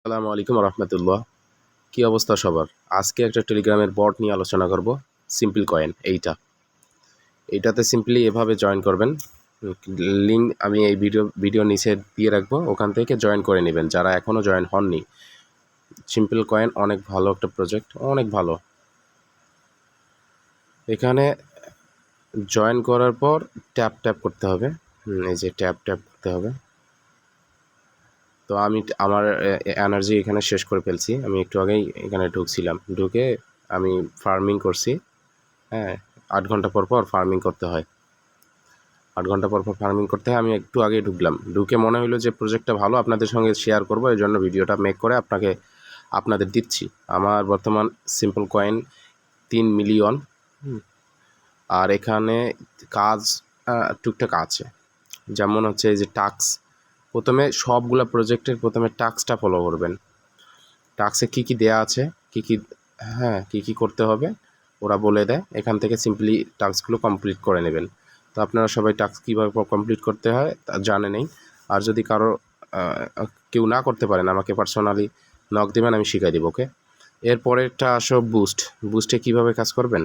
আসসালামু আলাইকুম রহমতুল্লাহ। কী অবস্থা সবার? আজকে একটা টেলিগ্রামের বট নিয়ে আলোচনা করব। সিম্পল কয়েন এইটাতে সিম্পলি এভাবে জয়েন করবেন। লিঙ্ক আমি এই ভিডিও নিচে দিয়ে রাখবো, ওখান থেকে জয়েন করে নেবেন যারা এখনও জয়েন হননি। সিম্পল কয়েন অনেক ভালো একটা প্রজেক্ট, অনেক ভালো। এখানে জয়েন করার পর ট্যাপ করতে হবে। এই যে ট্যাপ করতে হবে। তো আমি আমার এনার্জি এখানে শেষ করে ফেলছি। আমি একটু আগেই এখানে ঢুকছিলাম, ঢুকে আমি ফার্মিং করছি। হ্যাঁ, ৮ ঘন্টা পর ফার্মিং করতে হয়। ৮ ঘন্টা পর ফার্মিং করতে হয়। আমি একটু আগেই ঢুকলাম, ঢুকে মনে হলো যে প্রজেক্টটা ভালো, আপনাদের সঙ্গে শেয়ার করবো, এই জন্য ভিডিওটা মেক করে আপনাদের দিচ্ছি। আমার বর্তমান সিম্পল কয়েন ৩ মিলিয়ন। আর এখানে কাজ টুকটাক আছে, যেমন হচ্ছে এই যে টাস্ক। প্রথমে সবগুলা প্রজেক্টের প্রথমে টাস্কটা ফলো করবেন। টাস্কে কী দেয়া আছে, কী করতে হবে ওরা বলে দেয়। এখান থেকে সিম্পলি টাস্কগুলো কমপ্লিট করে নেবেন। তো আপনারা সবাই টাস্ক কীভাবে কমপ্লিট করতে হয় তা জানেনই। আর যদি কারো কেউ না করতে পারেন, আমাকে পার্সোনালি নক দেবেন, আমি শিখিয়ে দেবো, ওকে। এরপরেরটা আসো বুস্টে কীভাবে কাজ করবেন।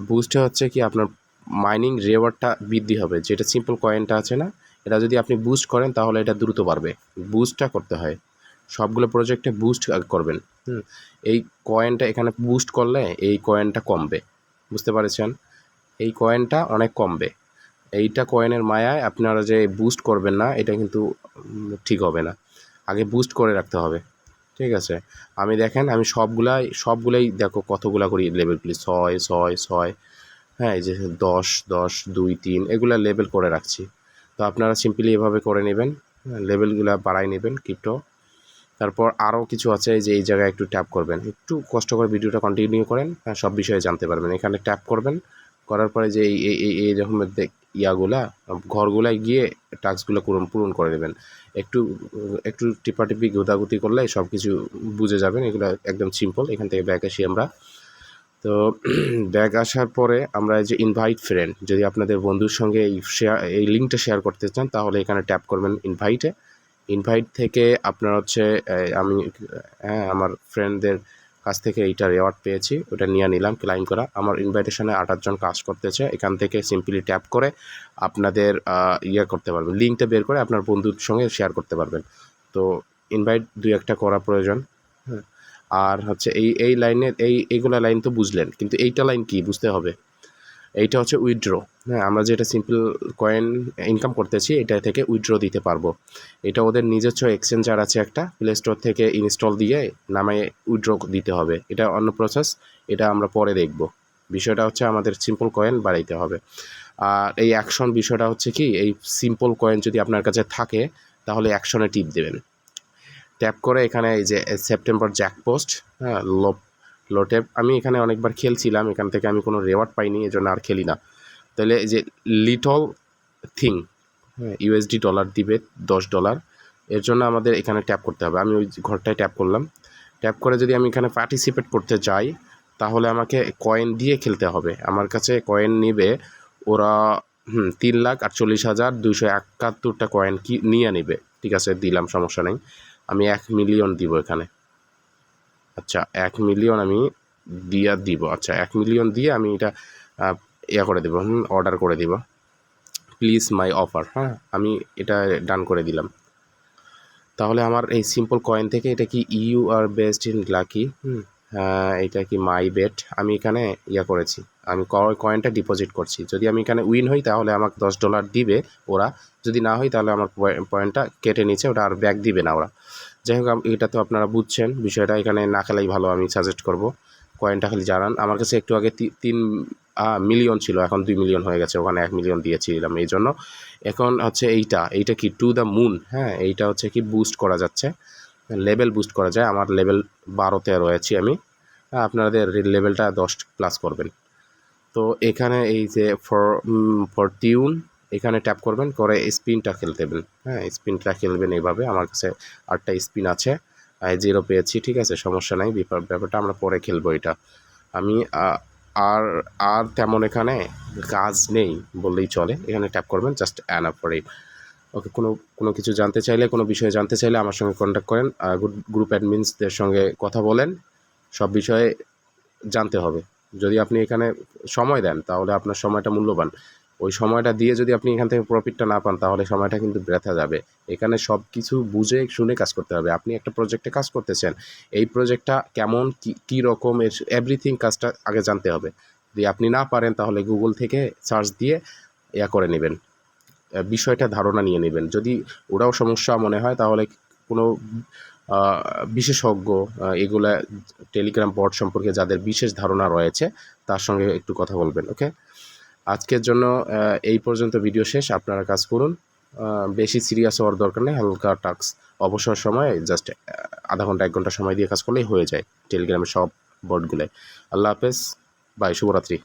বুস্টে হচ্ছে কি, আপনার মাইনিং রিওয়ার্ডটা বৃদ্ধি হবে। যেটা সিম্পল কয়েনটা আছে না, এটা যদি আপনি বুস্ট করেন তাহলে এটা দ্রুত বাড়বে। বুস্টটা করতে হয়, সবগুলো প্রজেক্টে বুস্ট করবেন। এই কয়েনটা এখানে বুস্ট করলে এই কয়েনটা কমবে, বুঝতে পারছেন? এই কয়েনটা অনেক কমবে। এইটা কয়েনের মায়ায় আপনারা যে বুস্ট করবেন না, এটা কিন্তু ঠিক হবে না। আগে বুস্ট করে রাখতে হবে, ঠিক আছে? দেখেন আমি সবগুলাই দেখো কতগুলা করি লেভেল প্লিজ, 6 হ্যাঁ, এই যে 10 10 2 3 এগুলা লেবেল করে রাখছি। তো আপনারা সিম্পলি এভাবে করে নেবেন, লেভেলগুলা বাড়াই নেবেন ক্রিপ্টো। তারপর আরও কিছু আছে, এই যে এই জায়গায় একটু ট্যাপ করবেন, একটু কষ্ট করে ভিডিওটা কন্টিনিউ করেন, সব বিষয়ে জানতে পারবেন। এখানে ট্যাপ করবেন, করার পরে যে এই রকমের ইয়াগুলা ঘরগুলায় গিয়ে টাস্কগুলো পূরণ করে দেবেন। একটু একটু টিপাটিপি গোদাগুতি করলে সব কিছু বুঝে যাবেন। এগুলো একদম সিম্পল। এখান থেকে ব্যাক আসি আমরা। তো ব্যাক আসার পরে আমরা এই যে ইনভাইট ফ্রেন্ড, যদি আপনাদের বন্ধুর সঙ্গে এই লিঙ্কটা শেয়ার করতে চান তাহলে এখানে ট্যাপ করবেন ইনভাইট থেকে আপনার হচ্ছে আমি আমার ফ্রেন্ডদের কাছ থেকে এইটা রেওয়ার্ড পেয়েছি, ওটা নিয়ে নিলাম ক্লাইম করা। আমার ইনভাইটেশনে ৮ জন কাজ করতেছে। এখান থেকে সিম্পলি ট্যাপ করে আপনাদের করতে পারবেন, লিঙ্কটা বের করে আপনার বন্ধুর সঙ্গে শেয়ার করতে পারবেন। তো ইনভাইট ২-১টা করা প্রয়োজন। হ্যাঁ, আর হচ্ছে এই লাইনের এইগুলা লাইন তো বুঝলেন, কিন্তু এইটা লাইন কি বুঝতে হবে। এইটা হচ্ছে উইথড্র। হ্যাঁ, আমরা যেটা সিম্পল কয়েন ইনকাম করতেছি, এটা থেকে উইথড্র দিতে পারবো। এটা ওদের নিজস্ব এক্সচেঞ্জার আছে একটা, প্লে স্টোর থেকে ইনস্টল দিয়ে নামায় উইথড্র দিতে হবে। এটা অন্য প্রসেস, এটা আমরা পরে দেখব। বিষয়টা হচ্ছে আমাদের সিম্পল কয়েন বাড়াইতে হবে। আর এই অ্যাকশন বিষয়টা হচ্ছে কি, এই সিম্পল কয়েন যদি আপনার কাছে থাকে তাহলে অ্যাকশনে টিপ দেবেন। ট্যাপ করে এখানে এই যে সেপ্টেম্বর জ্যাকপোস্ট, হ্যাঁ, লো ট্যাপ। আমি এখানে অনেকবার খেলছিলাম, এখান থেকে আমি কোনো রেওয়ার্ড পাইনি, এজন্য আর খেলি না। তাহলে এই যে লিটল থিং, হ্যাঁ, ইউএসডি ডলার দিবে $10। এর জন্য আমাদের এখানে ট্যাপ করতে হবে। আমি ওই ঘরটায় ট্যাপ করলাম। ট্যাপ করে যদি আমি এখানে পার্টিসিপেট করতে যাই তাহলে আমাকে কয়েন দিয়ে খেলতে হবে। আমার কাছে কয়েন নেবে ওরা ৩,৪৮,২৭১টা কয়েন নিয়ে নেবে। ঠিক আছে, দিলাম, সমস্যা নেই। আমি ১ মিলিয়ন দিব এখানে। আচ্ছা, ১ মিলিয়ন আমি দিব। আচ্ছা, ১ মিলিয়ন দিয়ে আমি এটা করে দেবো, অর্ডার করে দিব। প্লিজ মাই অফার, হ্যাঁ, আমি এটা ডান করে দিলাম। তাহলে আমার এই সিম্পল কয়েন থেকে এটা কি you are best in lucky, এটা কি মাই বেট, আমি এখানে করেছি। আমি কয়েনটা ডিপোজিট করছি। যদি আমি এখানে উইন হই তাহলে আমাকে $10 দিবে ওরা, যদি না হই তাহলে আমার পয়েন্টটা কেটে নিচ্ছে, ওটা আর ব্যাক দিবে না ওরা। যাই হোক, এটা তো আপনারা বুঝছেন বিষয়টা। এখানে না খেলাই ভালো, আমি সাজেস্ট করব। কয়েনটা খালি জানান। আমার কাছে একটু আগে ৩ মিলিয়ন ছিল, এখন 2 মিলিয়ন হয়ে গেছে। ওখানে 1 মিলিয়ন দিয়েছিলাম এই জন্য। এখন হচ্ছে এইটা কি টু দ্য মুন, হ্যাঁ, এইটা হচ্ছে কি বুস্ট করা যাচ্ছে, লেভেল বুস্ট করা যায়। আমার লেভেল 12-তে রয়েছি আমি। আপনাদের লেভেলটা 10+ করবেন। তো এখানে এই যে ফর টিউন এখানে ট্যাপ করবেন, করে স্পিনটা খেলতেবেন। হ্যাঁ, স্পিনটা খেলবেন এইভাবে। আমার কাছে 8টা স্পিন আছে, 0 পেয়েছি, ঠিক আছে, সমস্যা নাই। ব্যাপারটা আমরা পরে খেলবো এটা। আমি আর তেমন এখানে কাজ নেই বললেই চলে। এখানে ট্যাপ করবেন, just an app for it. Okay, কোনো কিছু জানতে চাইলে, কোনো বিষয়ে জানতে চাইলে আমার সঙ্গে কন্ট্যাক্ট করেন। গ্রুপ অ্যাডমিনসদের সঙ্গে কথা বলেন, সব বিষয়ে জানতে হবে। যদি আপনি এখানে সময় দেন তাহলে আপনার সময়টা মূল্যবান। ওই সময়টা দিয়ে যদি আপনি এখান থেকে প্রফিটটা না পান তাহলে সময়টা কিন্তু বৃথা যাবে। এখানে সব কিছু বুঝে শুনে কাজ করতে হবে। আপনি একটা প্রজেক্টে কাজ করতেছেন, এই প্রজেক্টটা কেমন, কী রকমের এভরিথিং কাজটা আগে জানতে হবে। যদি আপনি না পারেন তাহলে গুগল থেকে সার্চ দিয়ে করে নেবেন, বিষয়টা ধারণা নিয়ে নেবেন। যদি ওরাও সমস্যা মনে হয় তাহলে কোনো বিশেষজ্ঞ, এগুলা টেলিগ্রাম বট সম্পর্কে যাদের বিশেষ ধারণা রয়েছে তার সঙ্গে একটু কথা বলবেন। ওকে, আজকের জন্য এই পর্যন্ত ভিডিও শেষ। আপনারা কাজ করুন, বেশি সিরিয়াস হওয়ার দরকার নেই। হালকা টাস্ক, অবসর সময় জাস্ট আধা ঘন্টা 1 ঘন্টা সময় দিয়ে কাজ করলেই হয়ে যায় টেলিগ্রামের সব বটগুলোয়। আল্লাহ হাফেজ, বাই, শুভরাত্রি।